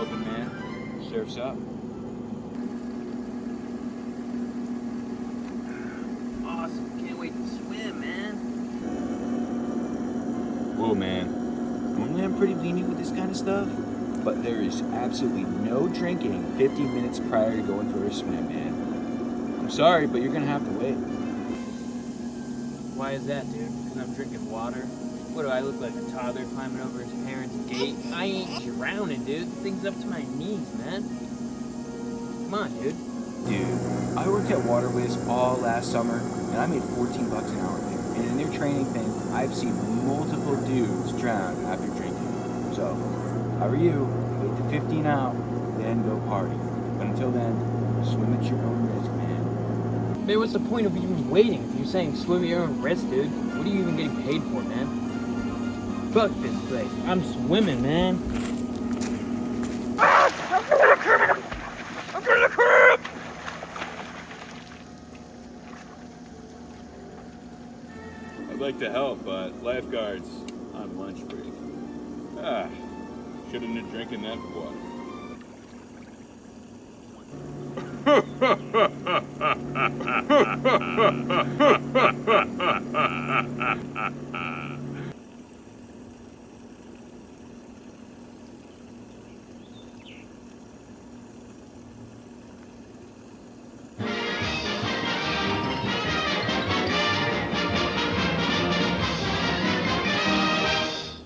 open, man. Surf's up. Awesome. Can't wait to swim, man. Whoa, man. Normally I'm pretty lenient with this kind of stuff, but there is absolutely no drinking 15 minutes prior to going for a swim, man. I'm sorry, but you're gonna have to wait. Why is that, dude? Because I'm drinking water? What do I look like, a toddler climbing over his parents' gate? I ain't drowning, dude. The thing's up to my knees, man. Come on, dude. Dude, I worked at Waterways all last summer, and I made $14 an hour there. And in their training thing, I've seen multiple dudes drown after drinking. So, how are you? Wait the 15 out, then go party. But until then, swim at your own risk, man. Man, what's the point of even waiting if you're saying swim at your own risk, dude? What are you even getting paid for, man? Fuck this place. I'm swimming, man. Ah! I'm going to the crib! I'm going to the crib! I'd like to help, but lifeguards on lunch break. Shouldn't have drinking that water.